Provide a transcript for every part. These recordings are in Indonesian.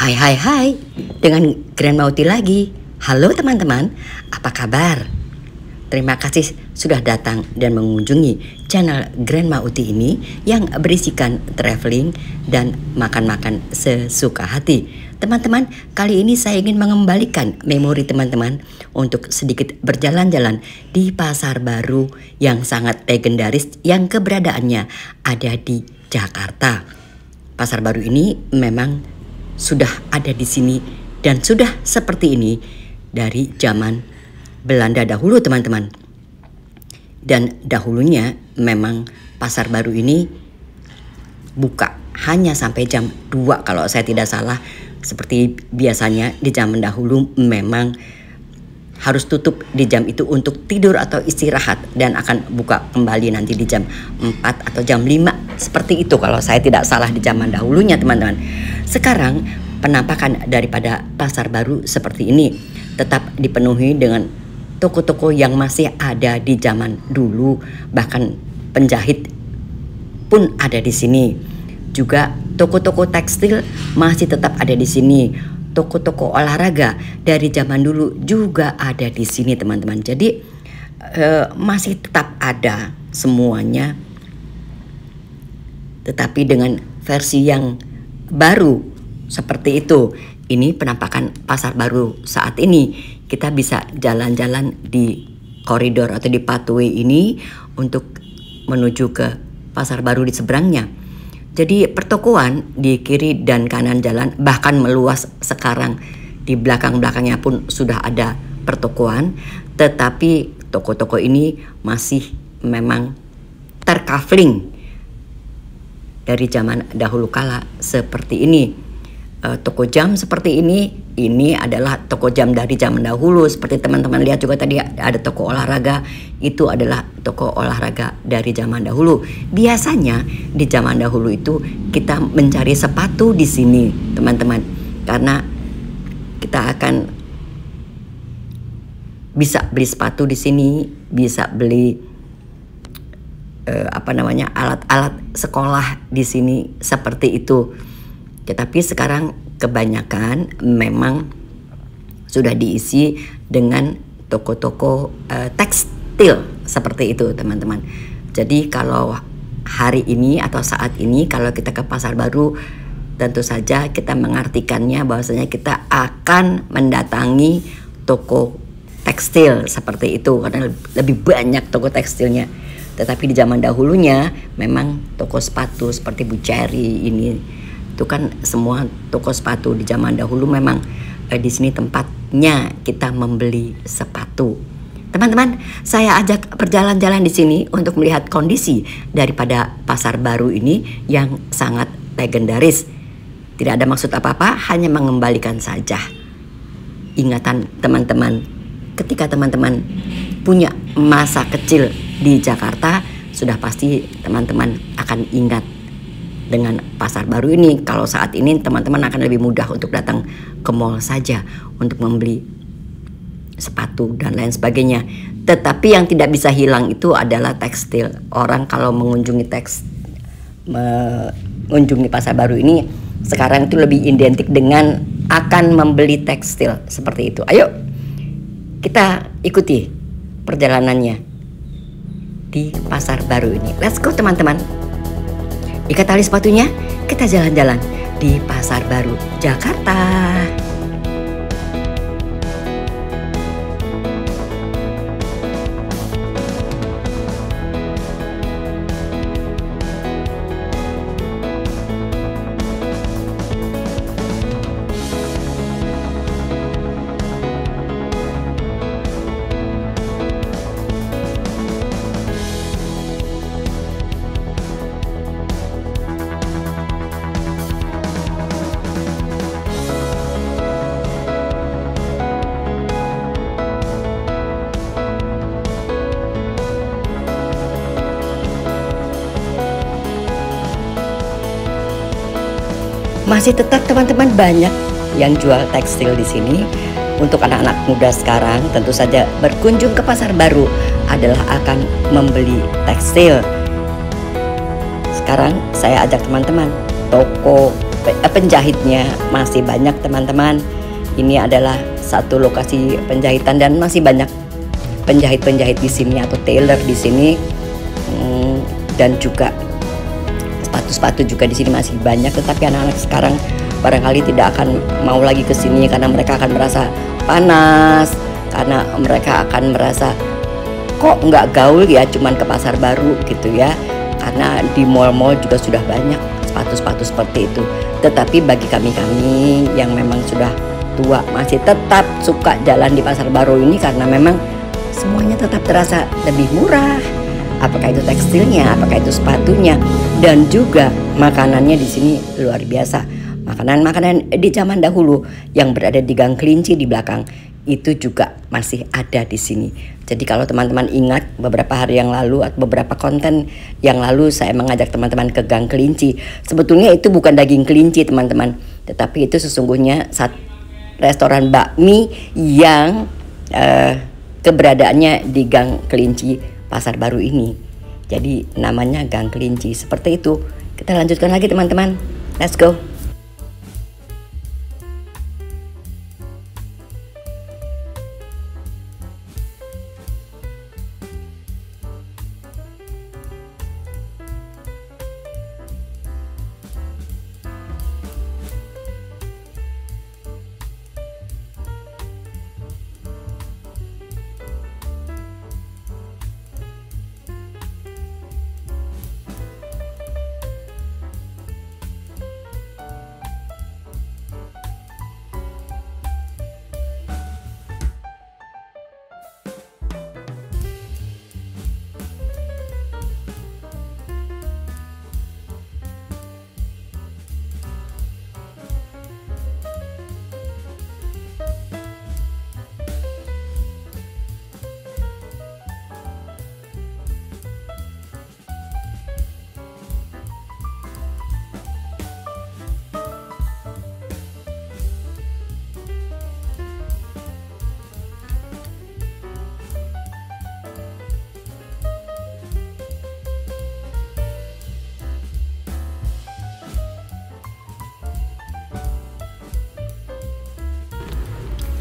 Hai, dengan Grandma Uti lagi. Halo teman-teman, apa kabar? Terima kasih sudah datang dan mengunjungi channel Grandma Uti ini yang berisikan traveling dan makan-makan sesuka hati. Teman-teman, kali ini saya ingin mengembalikan memori teman-teman untuk sedikit berjalan-jalan di pasar baru yang sangat legendaris yang keberadaannya ada di Jakarta. Pasar baru ini memang sudah ada di sini dan sudah seperti ini dari zaman Belanda dahulu teman-teman. Dan dahulunya memang pasar baru ini buka hanya sampai jam 2 kalau saya tidak salah. Seperti biasanya di zaman dahulu memang harus tutup di jam itu untuk tidur atau istirahat dan akan buka kembali nanti di jam 4 atau jam 5. Seperti itu kalau saya tidak salah di zaman dahulunya teman-teman. Sekarang penampakan daripada pasar baru seperti ini tetap dipenuhi dengan toko-toko yang masih ada di zaman dulu, bahkan penjahit pun ada di sini. Juga toko-toko tekstil masih tetap ada di sini. Toko-toko olahraga dari zaman dulu juga ada di sini teman-teman. Jadi masih tetap ada semuanya, tetapi dengan versi yang baru seperti itu. Ini penampakan pasar baru saat ini. Kita bisa jalan-jalan di koridor atau di pathway ini untuk menuju ke pasar baru di seberangnya. Jadi pertokoan di kiri dan kanan jalan bahkan meluas sekarang. Di belakang-belakangnya pun sudah ada pertokoan, tetapi toko-toko ini masih memang terkafling dari zaman dahulu kala seperti ini. Toko jam seperti ini adalah toko jam dari zaman dahulu. Seperti teman-teman lihat juga tadi ada toko olahraga, itu adalah toko olahraga dari zaman dahulu. Biasanya di zaman dahulu itu kita mencari sepatu di sini teman-teman, karena kita akan bisa beli sepatu di sini, bisa beli alat-alat sekolah di sini seperti itu. Tetapi sekarang kebanyakan memang sudah diisi dengan toko-toko tekstil seperti itu teman-teman. Jadi kalau hari ini atau saat ini kalau kita ke pasar baru, tentu saja kita mengartikannya bahwasanya kita akan mendatangi toko tekstil seperti itu, karena lebih banyak toko tekstilnya. Tetapi di zaman dahulunya memang toko sepatu seperti Bu Cherry ini, itu kan semua toko sepatu di zaman dahulu memang di sini tempatnya kita membeli sepatu. Teman-teman, saya ajak berjalan-jalan di sini untuk melihat kondisi daripada pasar baru ini yang sangat legendaris. Tidak ada maksud apa-apa, hanya mengembalikan saja ingatan teman-teman. Ketika teman-teman punya masa kecil di Jakarta, sudah pasti teman-teman akan ingat dengan pasar baru ini. Kalau saat ini teman-teman akan lebih mudah untuk datang ke mall saja untuk membeli sepatu dan lain sebagainya. Tetapi yang tidak bisa hilang itu adalah tekstil. Orang kalau mengunjungi pasar baru ini sekarang itu lebih identik dengan akan membeli tekstil seperti itu. Ayo kita ikuti perjalanannya di pasar baru ini. Let's go teman-teman. Ikat tali sepatunya, kita jalan-jalan di pasar baru Jakarta. Masih tetap teman-teman banyak yang jual tekstil di sini. Untuk anak-anak muda sekarang tentu saja berkunjung ke pasar baru adalah akan membeli tekstil. Sekarang saya ajak teman-teman toko penjahitnya masih banyak teman-teman. Ini adalah satu lokasi penjahitan dan masih banyak penjahit-penjahit di sini atau tailor di sini. Dan juga sepatu-sepatu juga di sini masih banyak, tetapi anak-anak sekarang barangkali tidak akan mau lagi ke sini karena mereka akan merasa panas, karena mereka akan merasa kok nggak gaul ya, cuman ke pasar baru gitu ya, karena di mall-mall juga sudah banyak sepatu-sepatu seperti itu. Tetapi bagi kami yang memang sudah tua masih tetap suka jalan di pasar baru ini karena memang semuanya tetap terasa lebih murah. Apakah itu tekstilnya, apakah itu sepatunya, dan juga makanannya di sini luar biasa. Makanan-makanan di zaman dahulu yang berada di Gang Kelinci di belakang itu juga masih ada di sini. Jadi kalau teman-teman ingat beberapa hari yang lalu atau beberapa konten yang lalu saya mengajak teman-teman ke Gang Kelinci. Sebetulnya itu bukan daging kelinci teman-teman, tetapi itu sesungguhnya restoran bakmi yang keberadaannya di Gang Kelinci Pasar Baru ini. Jadi namanya Gang Kelinci. Seperti itu. Kita lanjutkan lagi teman-teman. Let's go.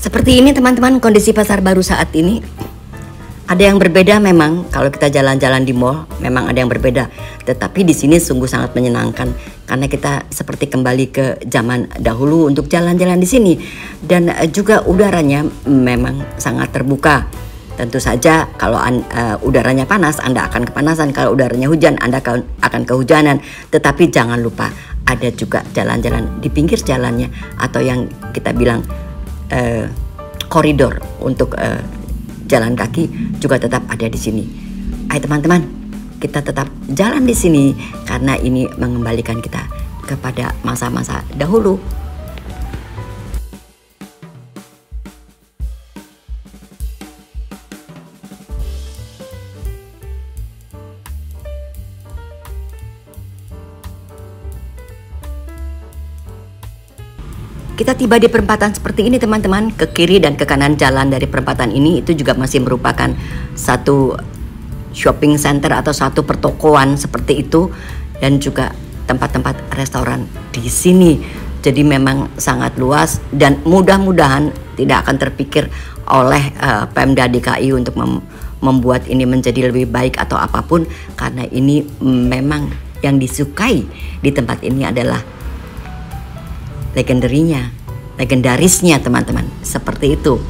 Seperti ini teman-teman kondisi pasar baru saat ini. Ada yang berbeda memang kalau kita jalan-jalan di mall, memang ada yang berbeda. Tetapi di sini sungguh sangat menyenangkan karena kita seperti kembali ke zaman dahulu untuk jalan-jalan di sini. Dan juga udaranya memang sangat terbuka. Tentu saja kalau udaranya panas Anda akan kepanasan, kalau udaranya hujan Anda akan kehujanan. Tetapi jangan lupa ada juga jalan-jalan di pinggir jalannya atau yang kita bilang koridor untuk jalan kaki juga tetap ada di sini. Ayo teman-teman, kita tetap jalan di sini karena ini mengembalikan kita kepada masa-masa dahulu. Kita tiba di perempatan seperti ini teman-teman. Ke kiri dan ke kanan jalan dari perempatan ini itu juga masih merupakan satu shopping center atau satu pertokoan seperti itu. Dan juga tempat-tempat restoran di sini. Jadi memang sangat luas dan mudah-mudahan tidak akan terpikir oleh Pemda DKI untuk membuat ini menjadi lebih baik atau apapun. Karena ini memang yang disukai di tempat ini adalah legendarisnya teman-teman, seperti itu.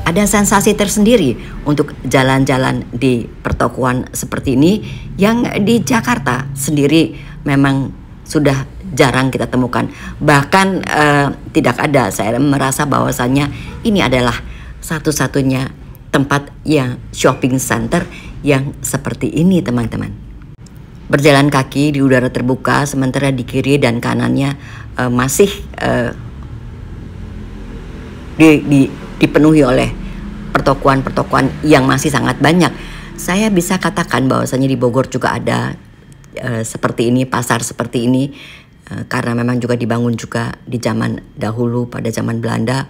Ada sensasi tersendiri untuk jalan-jalan di pertokoan seperti ini yang di Jakarta sendiri memang sudah jarang kita temukan. Bahkan tidak ada. Saya merasa bahwasannya ini adalah satu-satunya tempat yang shopping center yang seperti ini teman-teman. Berjalan kaki di udara terbuka, sementara di kiri dan kanannya masih dipenuhi oleh pertokoan-pertokoan yang masih sangat banyak. Saya bisa katakan bahwasanya di Bogor juga ada seperti ini, pasar seperti ini karena memang juga dibangun juga di zaman dahulu pada zaman Belanda.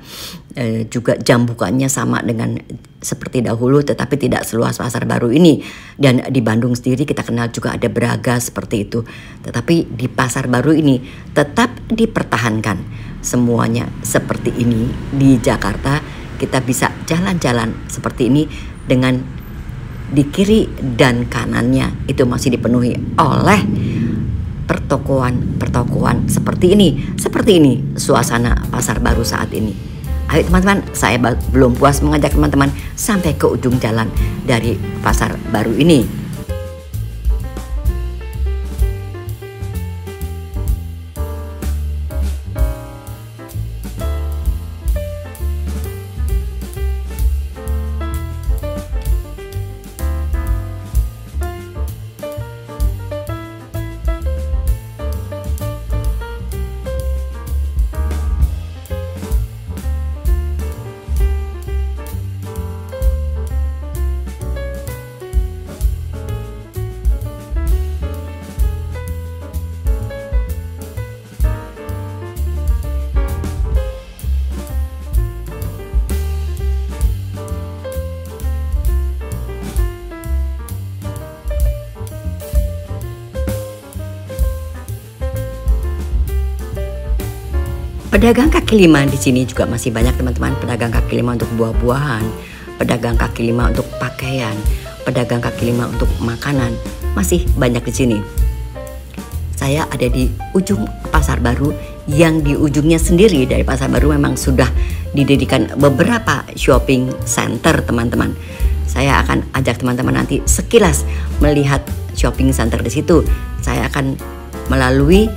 Juga jam bukanya sama dengan seperti dahulu, tetapi tidak seluas Pasar Baru ini. Dan di Bandung sendiri kita kenal juga ada Braga seperti itu. Tetapi di Pasar Baru ini tetap dipertahankan semuanya seperti ini. Di Jakarta kita bisa jalan-jalan seperti ini dengan di kiri dan kanannya itu masih dipenuhi oleh pertokoan seperti ini. Seperti ini suasana Pasar Baru saat ini. Ayo teman-teman, saya belum puas mengajak teman-teman sampai ke ujung jalan dari Pasar Baru ini. Pedagang kaki lima di sini juga masih banyak teman-teman. Pedagang kaki lima untuk buah-buahan, pedagang kaki lima untuk pakaian, pedagang kaki lima untuk makanan, masih banyak di sini. Saya ada di ujung Pasar Baru, yang di ujungnya sendiri dari Pasar Baru memang sudah didirikan beberapa shopping center teman-teman. Saya akan ajak teman-teman nanti sekilas melihat shopping center di situ. Saya akan melalui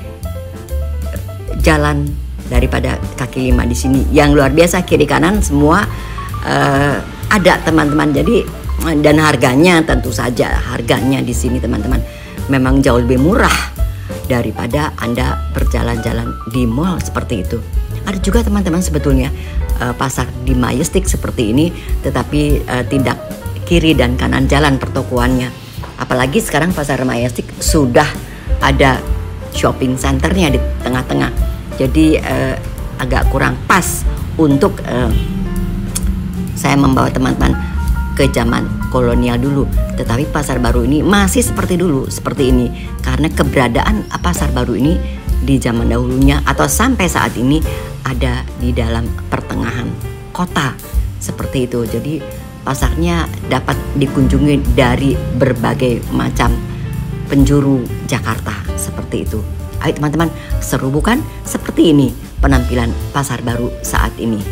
jalan daripada kaki lima di sini yang luar biasa, kiri kanan semua ada teman-teman. Jadi dan harganya tentu saja harganya di sini teman-teman memang jauh lebih murah daripada Anda berjalan-jalan di mall seperti itu. Ada juga teman-teman sebetulnya pasar di Majestic seperti ini, tetapi tidak kiri dan kanan jalan pertokoannya. Apalagi sekarang Pasar Majestic sudah ada shopping centernya di tengah-tengah. Jadi agak kurang pas untuk saya membawa teman-teman ke zaman kolonial dulu. Tetapi Pasar Baru ini masih seperti dulu, seperti ini. Karena keberadaan Pasar Baru ini di zaman dahulunya atau sampai saat ini ada di dalam pertengahan kota seperti itu. Jadi pasarnya dapat dikunjungi dari berbagai macam penjuru Jakarta seperti itu. Ayo teman-teman, seru bukan? Seperti ini penampilan Pasar Baru saat ini.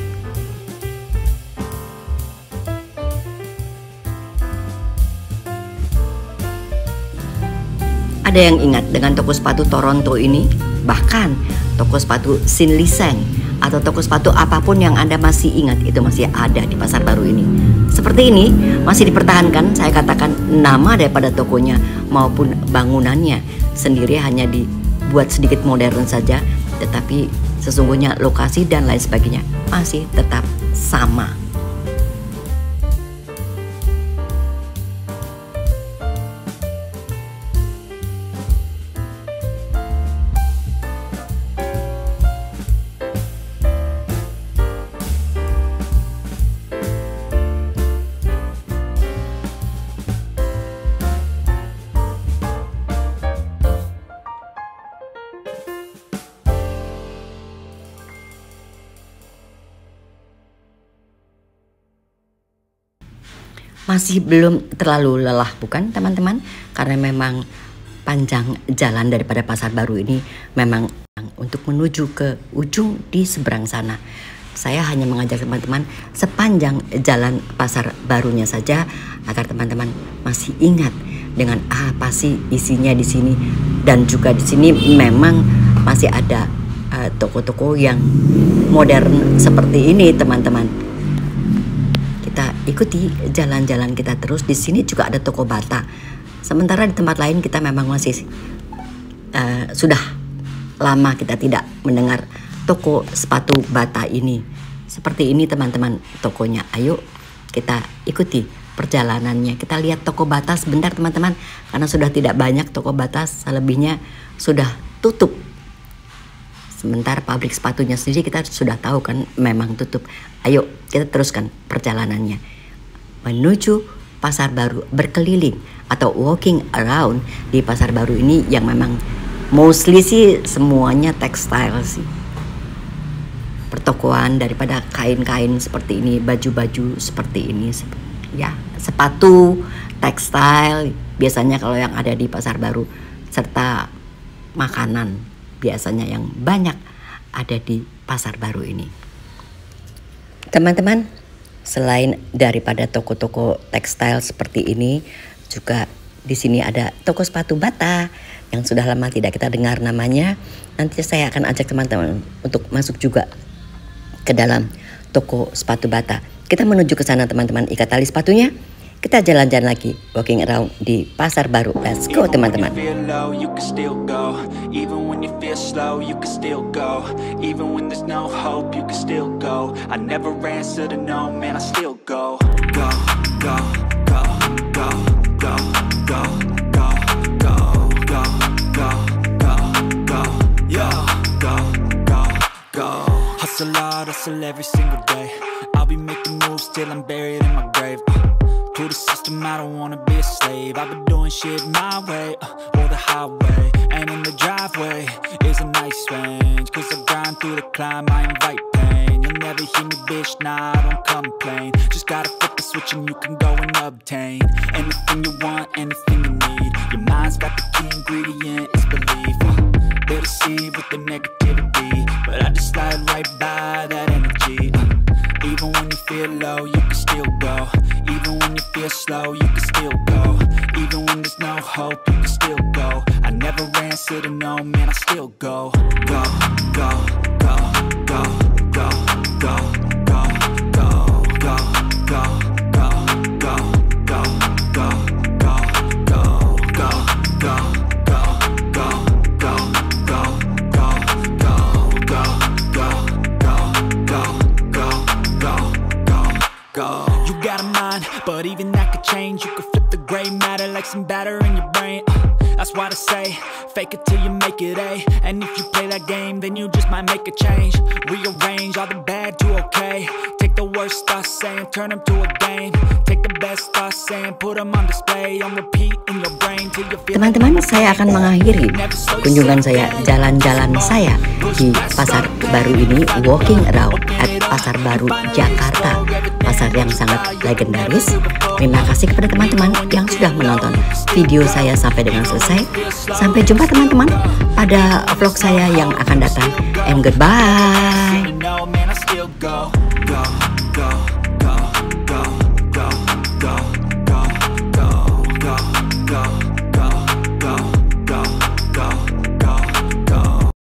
Ada yang ingat dengan toko sepatu Toronto ini? Bahkan toko sepatu Sinliseng atau toko sepatu apapun yang Anda masih ingat itu masih ada di Pasar Baru ini. Seperti ini masih dipertahankan, saya katakan nama daripada tokonya maupun bangunannya sendiri hanya dibuat sedikit modern saja, tetapi sesungguhnya lokasi dan lain sebagainya masih tetap sama. Masih belum terlalu lelah bukan teman-teman? Karena memang panjang jalan daripada Pasar Baru ini memang untuk menuju ke ujung di seberang sana. Saya hanya mengajak teman-teman sepanjang jalan Pasar Barunya saja agar teman-teman masih ingat dengan apa sih isinya di sini. Dan juga di sini memang masih ada toko-toko yang modern seperti ini teman-teman. Kita ikuti jalan-jalan kita terus. Di sini juga ada toko bata. Sementara di tempat lain kita memang masih sudah lama kita tidak mendengar toko sepatu bata ini. Seperti ini teman-teman tokonya. Ayo kita ikuti perjalanannya. Kita lihat toko bata sebentar teman-teman, karena sudah tidak banyak toko bata, selebihnya sudah tutup Sementara pabrik sepatunya sendiri kita sudah tahu kan memang tutup. Ayo kita teruskan perjalanannya menuju pasar baru, berkeliling atau walking around di pasar baru ini yang memang mostly sih semuanya tekstil sih. Pertokoan daripada kain-kain seperti ini, baju-baju seperti ini, ya sepatu, tekstil biasanya kalau yang ada di pasar baru, serta makanan biasanya yang banyak ada di pasar baru ini. Teman-teman, selain daripada toko-toko tekstil seperti ini, juga di sini ada toko sepatu bata yang sudah lama tidak kita dengar namanya. Nanti saya akan ajak teman-teman untuk masuk juga ke dalam toko sepatu bata. Kita menuju ke sana teman-teman, ikat tali sepatunya. Kita jalan-jalan lagi, walking around di pasar baru. Let's go teman-teman. Hustle every single day. I'll be making moves till I'm buried in my grave. To the system, I don't wanna be a slave. I've been doing shit my way, or the highway. And in the driveway is a nice range. Cause I grind through the climb, I invite pain. You'll never hear me, bitch, nah, I don't complain. Just gotta flip the switch and you can go and obtain anything you want, anything you need. Your mind's got the key ingredient, it's belief. They deceive with the negativity, but I just slide right by that energy. Even when you feel low, you can still go. Even when you feel slow, you can still go. Even when there's no hope, you can still go. I never answer to no, man, I still go. Go, go, go, go, go, go, go, go, go, go, go, go, go, go, go, go, go, go. You got a mind, but even that could change. You could flip the gray matter like some batter in your brain. That's why they say, fake it till you make it A. And if you play that game, then you just might make a change. Rearrange all the bad to okay. Take the worst thoughts saying, turn them to a game. Take the best thoughts saying, put them on display. On repeat in your brain till you feel. Teman-teman, saya akan mengakhiri kunjungan saya, jalan-jalan saya di pasar baru ini, walking around at Pasar Baru Jakarta, pasar yang sangat legendaris. Terima kasih kepada teman-teman yang sudah menonton video saya sampai dengan selesai. Sampai jumpa teman-teman pada vlog saya yang akan datang, and goodbye.